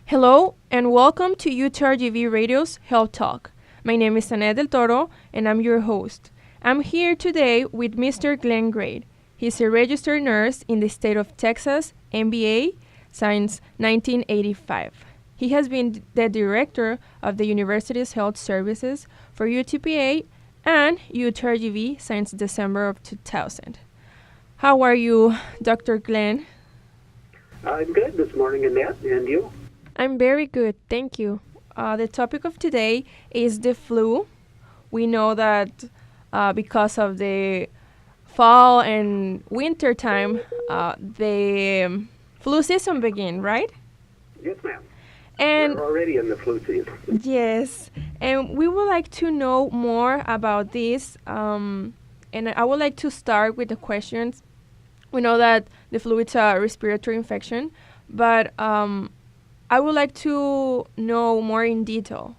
Hello and welcome to UTRGV Radio's Health Talk. My name is Ana del Toro and I'm your host. I'm here today with Mr. Glenn Gray. He's a registered nurse in the state of Texas, MBA, since 1985. He has been the director of the university's health services for UTPA and UTRGV since December of 2000. How are you, Dr. Glenn? I'm good this morning, Annette, and you? I'm very good, thank you. The topic of today is the flu. We know that because of the fall and winter time, the flu season begin, right? Yes, ma'am. And we're already in the flu season. Yes, and we would like to know more about this. And I would like to start with the questions. We know that the flu is a respiratory infection, but I would like to know more in detail.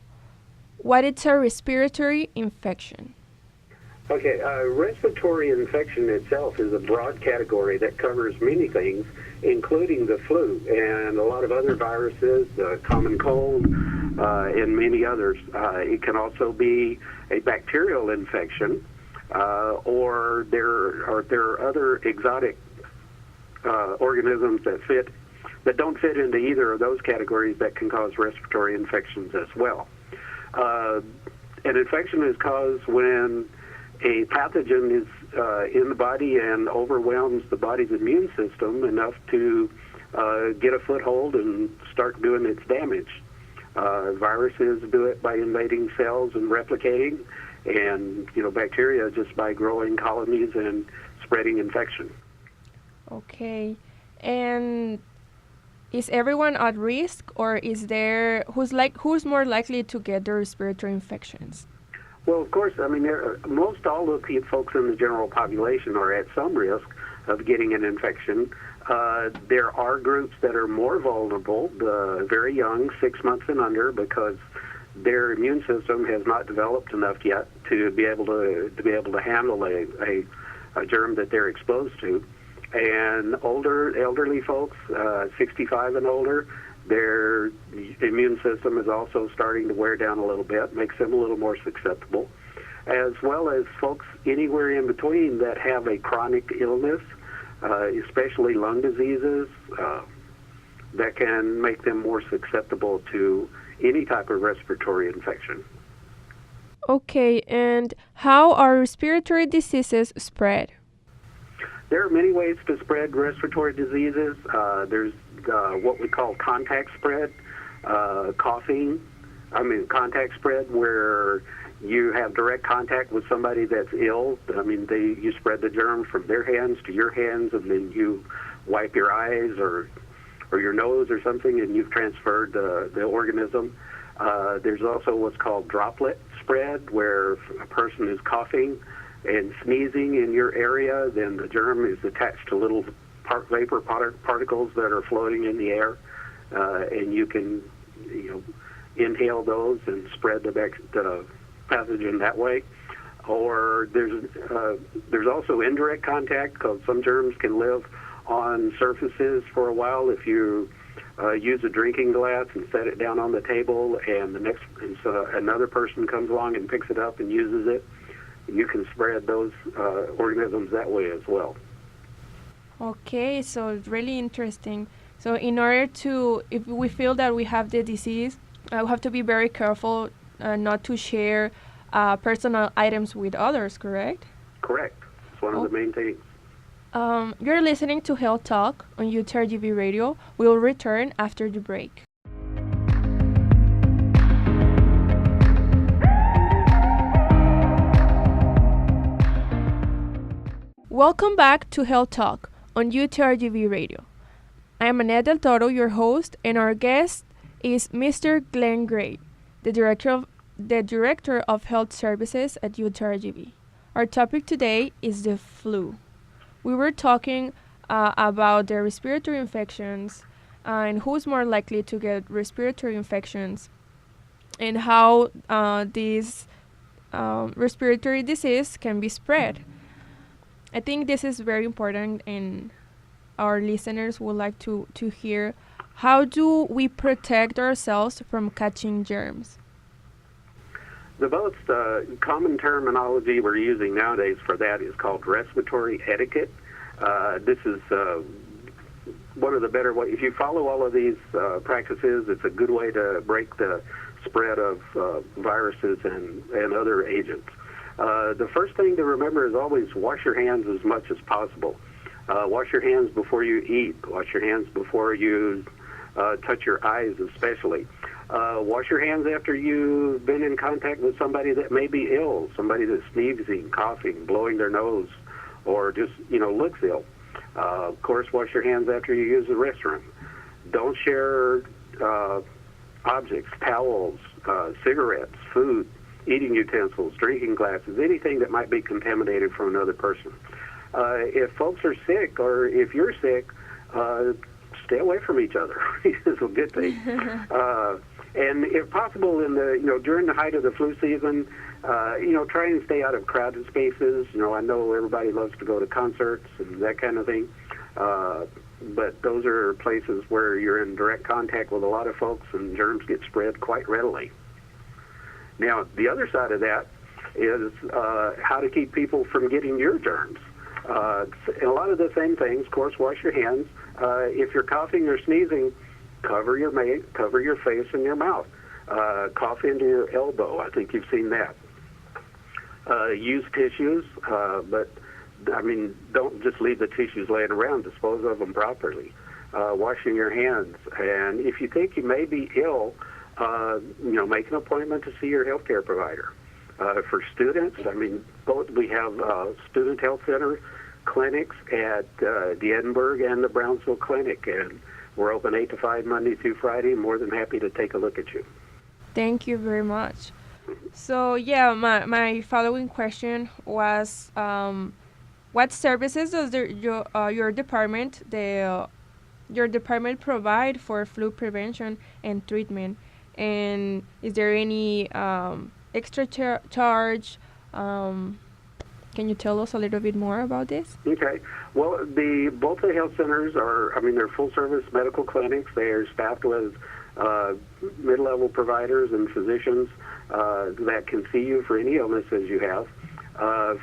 What is a respiratory infection? Okay, respiratory infection itself is a broad category that covers many things, including the flu and a lot of other viruses, the common cold, and many others. It can also be a bacterial infection, or there are other exotic organisms that don't fit into either of those categories that can cause respiratory infections as well. An infection is caused when a pathogen is in the body and overwhelms the body's immune system enough to get a foothold and start doing its damage. Viruses do it by invading cells and replicating, and bacteria just by growing colonies and spreading infection. Okay, and is everyone at risk, or is there who's more likely to get the respiratory infections? Well, of course, most all of the folks in the general population are at some risk of getting an infection. There are groups that are more vulnerable, the very young, 6 months and under, because their immune system has not developed enough yet to be able to handle a germ that they're exposed to. And elderly folks, 65 and older, their immune system is also starting to wear down a little bit, makes them a little more susceptible, as well as folks anywhere in between that have a chronic illness, especially lung diseases, that can make them more susceptible to any type of respiratory infection. Okay, and how are respiratory diseases spread? There are many ways to spread respiratory diseases. There's what we call contact spread, contact spread where you have direct contact with somebody that's ill. You spread the germ from their hands to your hands, and then you wipe your eyes or your nose or something, and you've transferred the organism. There's also what's called droplet spread, where a person is coughing and sneezing in your area, then the germ is attached to little vapor particles that are floating in the air, and you can inhale those and spread the pathogen that way. Or there's also indirect contact, because some germs can live on surfaces for a while. If you use a drinking glass and set it down on the table, and another person comes along and picks it up and uses it, you can spread those organisms that way as well. Okay, so it's really interesting. So in order if we feel that we have the disease, we have to be very careful not to share personal items with others, correct? Correct. It's one of the main things. You're listening to Health Talk on UTRGV Radio. We'll return after the break. Welcome back to Health Talk on UTRGV Radio. I am Ana del Toro, your host, and our guest is Mr. Glenn Gray, the Director of Health Services at UTRGV. Our topic today is the flu. We were talking about the respiratory infections and who's more likely to get respiratory infections and how this respiratory disease can be spread. I think this is very important, and our listeners would like to hear how do we protect ourselves from catching germs? The most common terminology we're using nowadays for that is called respiratory etiquette. This is one of the better ways. If you follow all of these practices, it's a good way to break the spread of viruses and other agents. The first thing to remember is always wash your hands as much as possible. Wash your hands before you eat. Wash your hands before you touch your eyes especially. Wash your hands after you've been in contact with somebody that may be ill, somebody that's sneezing, coughing, blowing their nose, or just, looks ill. Of course, wash your hands after you use the restroom. Don't share objects, towels, cigarettes, food, eating utensils, drinking glasses, anything that might be contaminated from another person. If folks are sick, or if you're sick, stay away from each other. It's a good thing. And if possible, during the height of the flu season, try and stay out of crowded spaces. I know everybody loves to go to concerts and that kind of thing, but those are places where you're in direct contact with a lot of folks, and germs get spread quite readily. Now, the other side of that is how to keep people from getting your germs. A lot of the same things. Of course, wash your hands. If you're coughing or sneezing, cover your face and your mouth. Cough into your elbow. I think you've seen that. Use tissues, but don't just leave the tissues laying around. Dispose of them properly. Washing your hands, and if you think you may be ill, make an appointment to see your healthcare provider. For students, we have student health center clinics at the Edinburg and the Brownsville Clinic, and we're open 8 to 5 Monday through Friday. More than happy to take a look at you. Thank you very much. So my following question was, what services does your department provide for flu prevention and treatment? And is there any extra charge? Can you tell us a little bit more about this? Okay. Well, both the health centers are, they're full-service medical clinics. They are staffed with mid-level providers and physicians that can see you for any illnesses you have.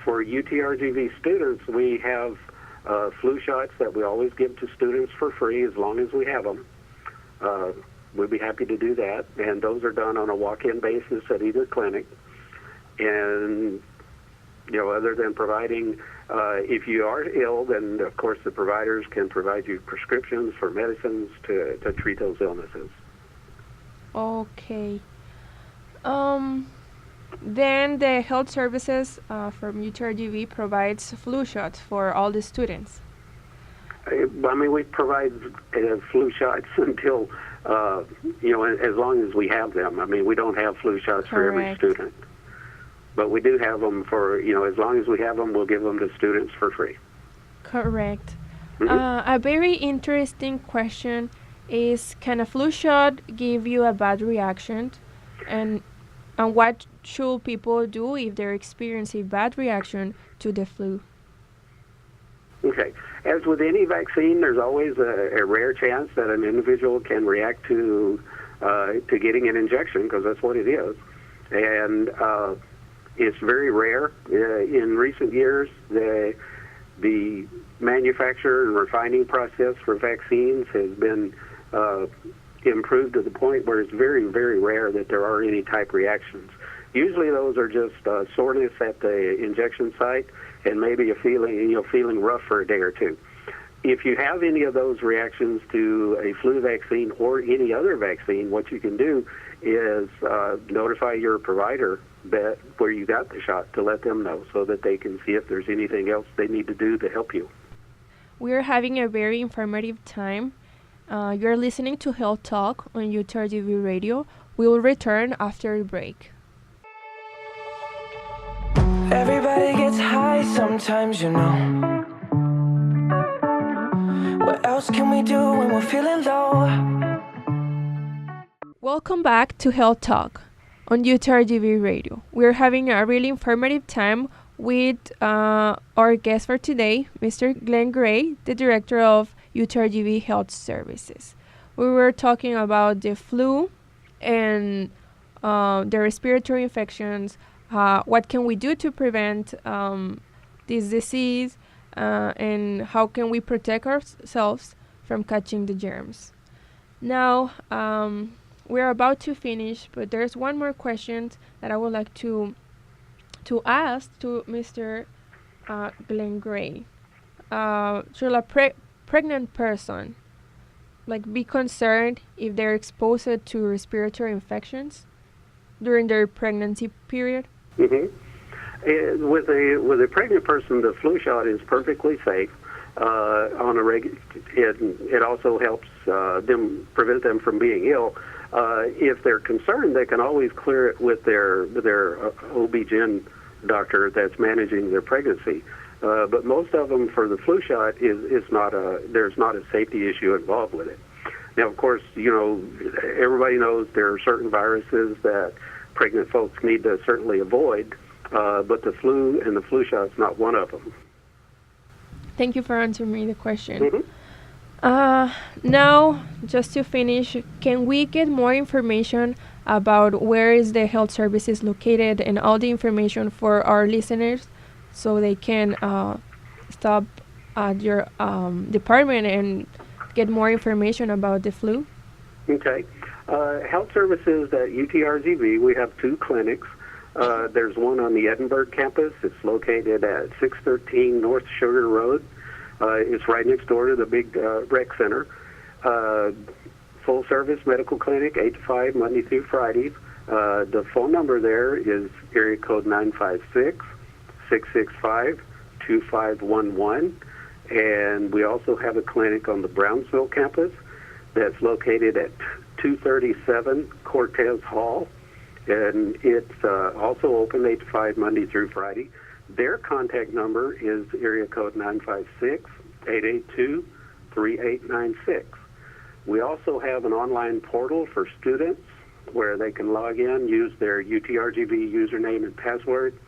For UTRGV students, we have flu shots that we always give to students for free as long as we have them. We'd be happy to do that, and those are done on a walk-in basis at either clinic. And other than providing, if you are ill, then of course the providers can provide you prescriptions for medicines to treat those illnesses. Okay. Then the health services from UTRGV provides flu shots for all the students. We provide flu shots until, as long as we have them. We don't have flu shots for every student. But we do have them for, as long as we have them, we'll give them to students for free. Correct. Mm-hmm. A very interesting question is, can a flu shot give you a bad reaction? And what should people do if they're experiencing bad reaction to the flu? Okay. As with any vaccine, there's always a rare chance that an individual can react to getting an injection, because that's what it is. And it's very rare. In recent years, the manufacture and refining process for vaccines has been improved to the point where it's very, very rare that there are any type reactions. Usually those are just soreness at the injection site and maybe a feeling rough for a day or two. If you have any of those reactions to a flu vaccine or any other vaccine, what you can do is notify your provider where you got the shot to let them know so that they can see if there's anything else they need to do to help you. We're having a very informative time. You're listening to Health Talk on UTRGV Radio. We will return after the break. Everybody gets high sometimes, What else can we do when we're feeling low? Welcome back to Health Talk on UTRGV Radio. We're having a really informative time with our guest for today, Mr. Glenn Gray, the Director of UTRGV Health Services. we were talking about the flu and the respiratory infections. What can we do to prevent this disease, and how can we protect ourselves from catching the germs? Now, we're about to finish, but there's one more question that I would like to ask to Mr. Glenn Gray. Should a pregnant person be concerned if they're exposed to respiratory infections during their pregnancy period? Mm-hmm. With a pregnant person, the flu shot is perfectly safe. It also helps them prevent them from being ill. If they're concerned, they can always clear it with their OB-GYN doctor that's managing their pregnancy. But most of them, for the flu shot, there's not a safety issue involved with it. Now, of course, everybody knows there are certain viruses that pregnant folks need to certainly avoid, but the flu and the flu shot is not one of them. Thank you for answering me the question. Mm-hmm. Now, just to finish, can we get more information about where is the health services located and all the information for our listeners so they can stop at your department and get more information about the flu? Okay. Health services at UTRGV, we have 2 clinics. There's one on the Edinburg campus. It's located at 613 North Sugar Road. It's right next door to the big rec center. Full service medical clinic, 8 to 5, Monday through Fridays. The phone number there is area code 956-665-2511. And we also have a clinic on the Brownsville campus that's located at 237 Cortez Hall. And it's also open 8 to 5 Monday through Friday. Their contact number is area code 956-882-3896. We also have an online portal for students where they can log in, use their UTRGV username and password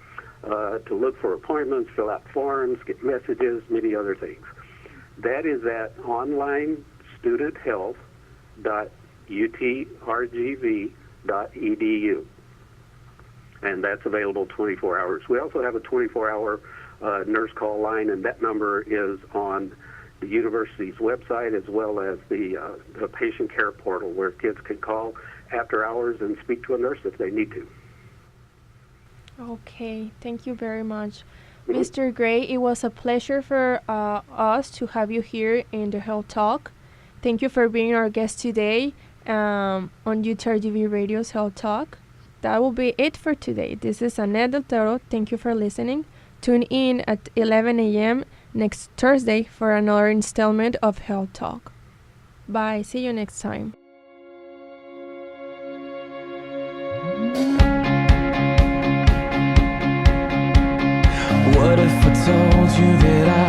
to look for appointments, fill out forms, get messages, many other things. That is at onlinestudent.utrgv.edu. And that's available 24 hours. We also have a 24-hour nurse call line, and that number is on the university's website as well as the patient care portal where kids can call after hours and speak to a nurse if they need to. Okay, thank you very much. Mm-hmm. Mr. Gray, it was a pleasure for us to have you here in the Health Talk. Thank you for being our guest today on UTRGV Radio's Health Talk. That will be it for today. This is Annette Del Toro. Thank you for listening. Tune in at 11 a.m. next Thursday for another installment of Health Talk. Bye. See you next time. What if I told you that I